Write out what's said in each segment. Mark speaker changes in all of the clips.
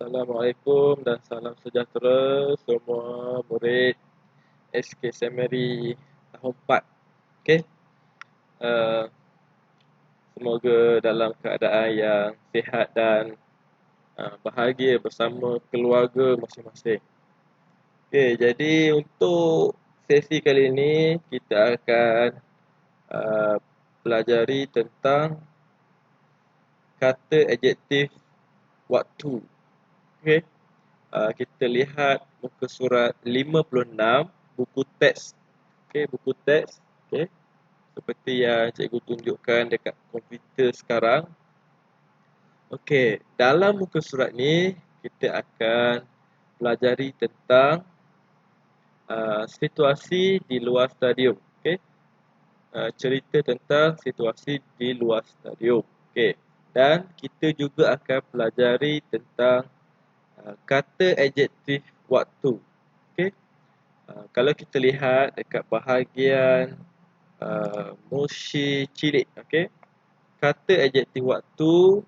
Speaker 1: Assalamualaikum dan salam sejahtera semua murid SK Seminary tahun 4. Okey. Uh, Semoga dalam keadaan yang sihat dan bahagia bersama keluarga masing-masing. Okey, jadi untuk sesi kali ini kita akan pelajari tentang kata adjektif waktu. Okey. Kita lihat muka surat 56 buku teks. Okey, buku teks. Okey. Seperti yang cikgu tunjukkan dekat komputer sekarang. Okey, dalam muka surat ni kita akan pelajari tentang situasi di luar stadium. Okey. Cerita tentang situasi di luar stadium. Okey. Dan kita juga akan pelajari tentang kata adjektif waktu. Okey. Kalau kita lihat dekat bahagian mushi cilik, okey. Kata adjektif waktu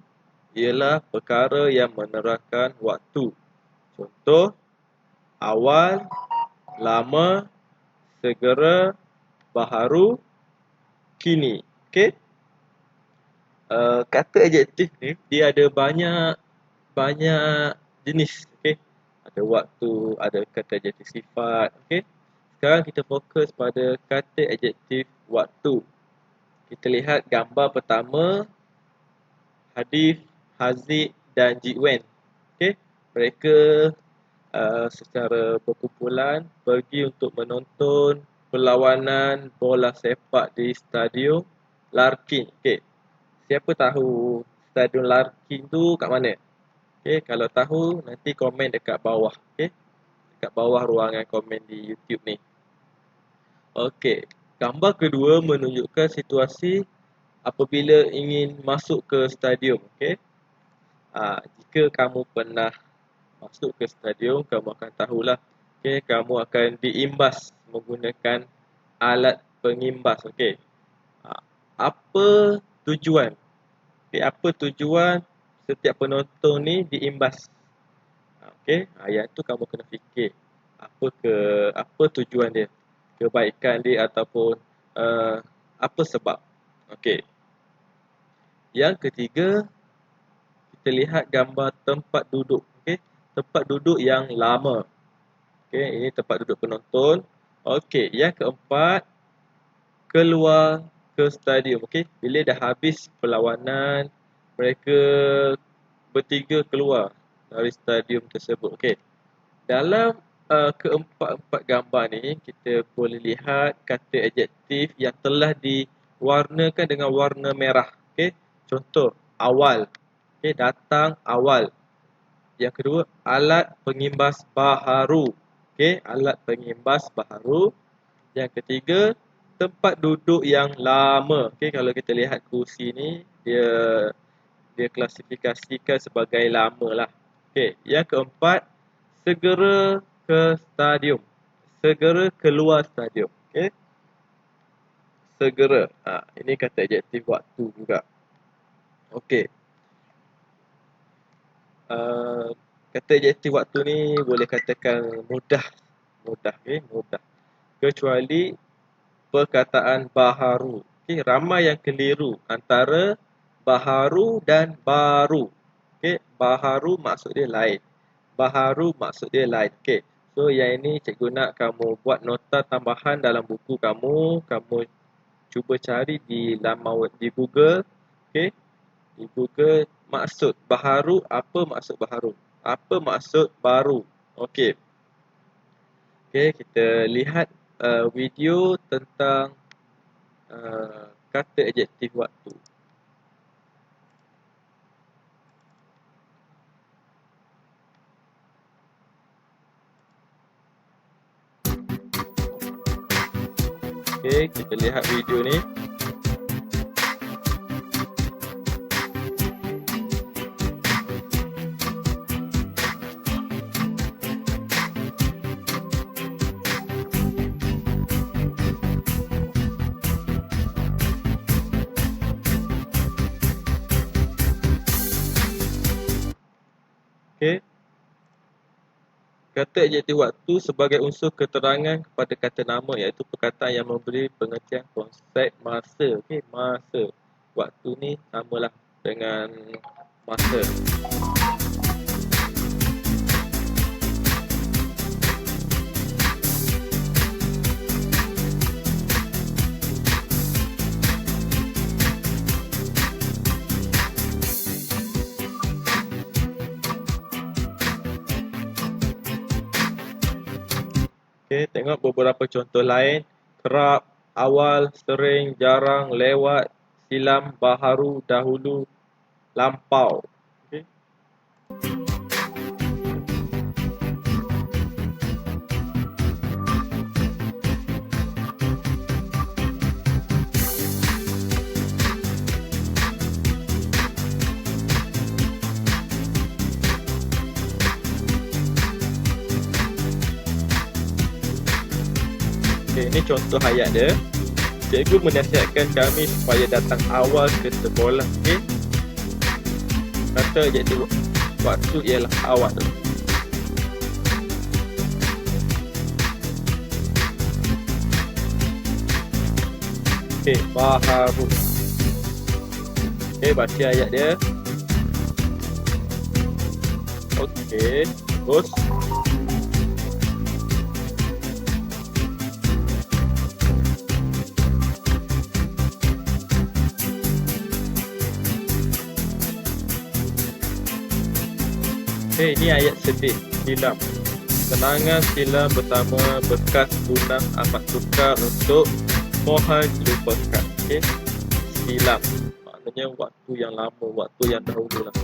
Speaker 1: ialah perkara yang menerangkan waktu. Contoh, awal, lama, segera, baharu, kini. Okey. Kata adjektif ni dia ada banyak jenis. Okey. Ada waktu, ada kata adjektif sifat. Okey. Sekarang kita fokus pada kata adjektif waktu. Kita lihat gambar pertama, Hadif, Haziq dan Jikwen. Okey. Mereka secara berkumpulan pergi untuk menonton perlawanan bola sepak di Stadium Larkin. Okey. Siapa tahu Stadium Larkin tu kat mana? Okey, kalau tahu nanti komen dekat bawah. Okey. Dekat bawah ruangan komen di YouTube ni. Okey. Gambar kedua menunjukkan situasi apabila ingin masuk ke stadium. Okey. Jika kamu pernah masuk ke stadium, kamu akan tahulah. Okey, kamu akan diimbas menggunakan alat pengimbas. Okey. Apa tujuan? Okey, apa tujuan setiap penonton ni diimbas? Okey, yang tu kamu kena fikir. Apa tujuan dia? Kebaikan dia ataupun apa sebab? Okey. Yang ketiga, kita lihat gambar tempat duduk. Okey, tempat duduk yang lama. Okey, ini tempat duduk penonton. Okey, yang keempat, keluar ke stadium. Okey, bila dah habis perlawanan, mereka bertiga keluar dari stadium tersebut. Okey. Dalam keempat-empat gambar ni, kita boleh lihat kata adjektif yang telah diwarnakan dengan warna merah. Okey. Contoh, awal. Okey, datang awal. Yang kedua, alat pengimbas baharu. Okey, alat pengimbas baharu. Yang ketiga, tempat duduk yang lama. Okey, kalau kita lihat kursi ni, dia klasifikasikan sebagai lama lah. Okey, yang keempat, segera ke stadium. Segera keluar stadium. Okey. Segera. Ini kata adjektif waktu juga. Okey. Kata adjektif waktu ni boleh katakan mudah. Okey, mudah. Kecuali perkataan baharu. Okey, ramai yang keliru antara baharu dan baru. Okey, baharu maksud dia lain. Baharu maksud dia lain. Okey. So yang ini cikgu nak kamu buat nota tambahan dalam buku kamu. Kamu cuba cari di laman di Google. Okey. Di Google maksud baharu, apa maksud baharu? Apa maksud baru? Okey. Okey, kita lihat video tentang kata adjektif waktu. Okey, kita lihat video ni. Okey, Kata adjektif waktu sebagai unsur keterangan kepada kata nama, iaitu perkataan yang memberi pengertian konsep masa. Okey, masa. Waktu ni samalah dengan masa. Okey, tengok beberapa contoh lain. Kerap, awal, sering, jarang, lewat, silam, baharu, dahulu, lampau. Okey. Okey, ini contoh ayat dia. Cikgu menasihatkan kami supaya datang awal ke sekolah. Okey. Kata adjektif waktu ialah awal. Okey, baharu. Okey, baca ayat dia. Okey, terus. Okey, ini ayat sedih, silam. Kenangan silam bersama bekas tunang amat sukar untuk mohon dilupakan. Okey, silam. Maknanya waktu yang lama, waktu yang dahulu lah.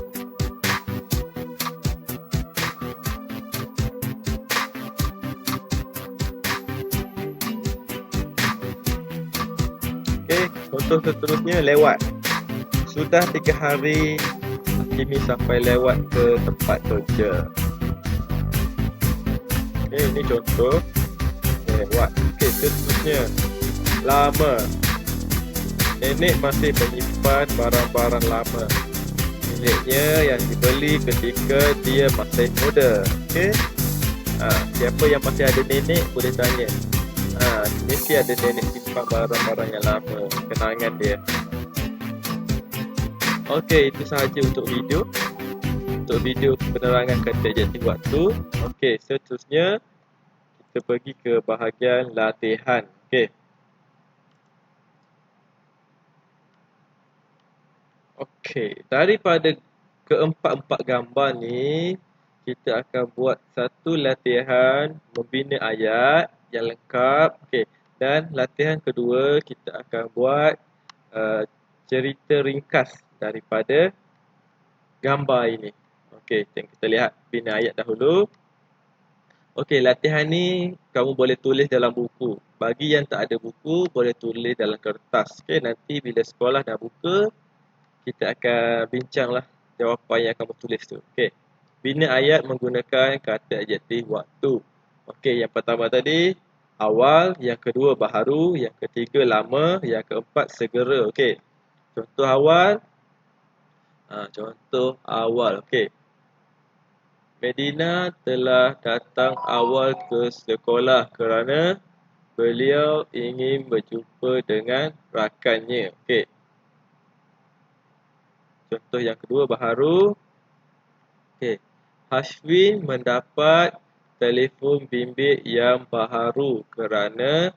Speaker 1: Okey, contoh seterusnya lewat. Sudah 3 hari Kimi sampai lewat ke tempat kerja. Okey, ini contoh lewat. Okey, seterusnya lama. Nenek masih menyimpan barang-barang lama miliknya yang dibeli ketika dia masih muda. Okey. Siapa yang masih ada nenek boleh tanya. Mesti ada nenek simpan barang-barang yang lama, kenangan dia. Okey, itu sahaja untuk video. Untuk video penerangan kata adjektif waktu. Okey, seterusnya kita pergi ke bahagian latihan. Okey. Okey, daripada keempat-empat gambar ni, kita akan buat satu latihan membina ayat yang lengkap. Okey, dan latihan kedua kita akan buat cerita ringkas daripada gambar ini. Okey, kita lihat bina ayat dahulu. Okey, latihan ni kamu boleh tulis dalam buku. Bagi yang tak ada buku, boleh tulis dalam kertas. Okey, nanti bila sekolah dah buka, kita akan bincanglah jawapan yang kamu tulis tu. Okey. Bina ayat menggunakan kata adjektif waktu. Okey, yang pertama tadi awal, yang kedua baharu, yang ketiga lama, yang keempat segera. Okey. Contoh awal. Contoh awal. Okey. Medina telah datang awal ke sekolah kerana beliau ingin berjumpa dengan rakannya. Okey. Contoh yang kedua baharu. Okey. Hashwin mendapat telefon bimbit yang baharu kerana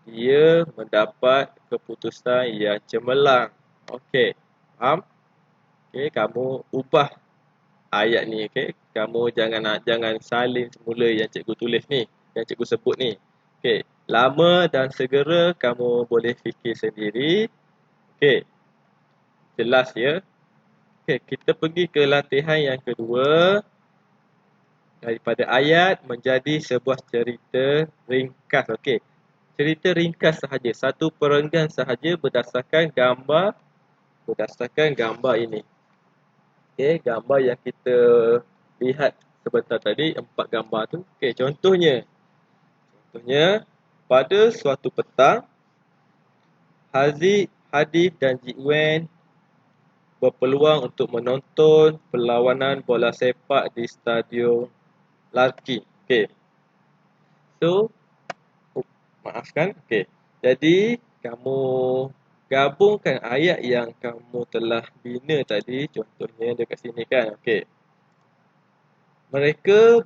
Speaker 1: dia mendapat keputusan yang cemerlang. Okey. Faham? Okey, kamu ubah ayat ni, okey. Kamu jangan salin semula yang cikgu tulis ni, yang cikgu sebut ni. Okey. Lama dan segera kamu boleh fikir sendiri. Okey. Jelas ya? Okey, kita pergi ke latihan yang kedua. Daripada ayat menjadi sebuah cerita ringkas. Okey. Cerita ringkas sahaja, satu perenggan sahaja berdasarkan gambar ini. Okey, gambar yang kita lihat sebentar tadi, 4 gambar tu. Okey, contohnya pada suatu petang Haziq, Hadif dan Jik Wen berpeluang untuk menonton perlawanan bola sepak di Stadium Larkin. Okey. So, maafkan. Okey. Jadi, kamu gabungkan ayat yang kamu telah bina tadi. Contohnya dekat sini kan. Okey. Mereka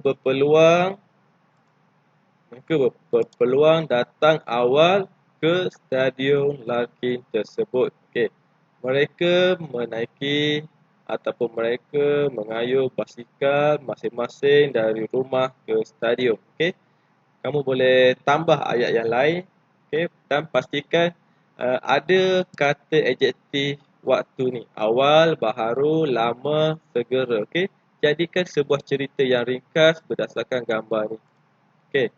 Speaker 1: berpeluang datang awal ke stadium Larkin tersebut. Okey. Mereka menaiki ataupun mereka mengayuh basikal masing-masing dari rumah ke stadium. Okey. Kamu boleh tambah ayat yang lain. Okey, dan pastikan ada kata adjektif waktu ni. Awal, baharu, lama, segera. Okey. Jadikan sebuah cerita yang ringkas berdasarkan gambar ni. Okey.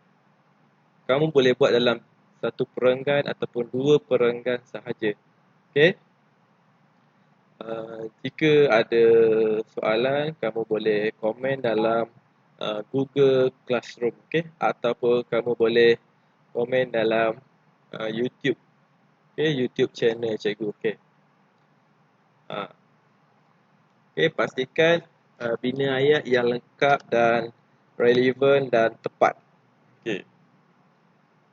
Speaker 1: Kamu boleh buat dalam satu perenggan ataupun dua perenggan sahaja. Okey. Jika ada soalan, kamu boleh komen dalam Google Classroom, okey, ataupun kamu boleh komen dalam YouTube, okey, YouTube channel cikgu, okey. Okey, pastikan bina ayat yang lengkap dan relevan dan tepat. Okey.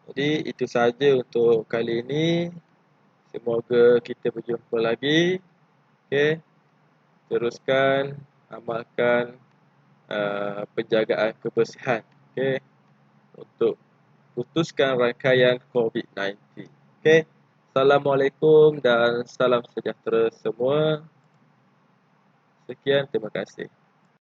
Speaker 1: Jadi itu sahaja untuk kali ini. Semoga kita berjumpa lagi. Okey. Teruskan amalkan penjagaan kebersihan, okey, untuk putuskan rangkaian COVID-19. Okey. Assalamualaikum dan salam sejahtera semua. Sekian, terima kasih.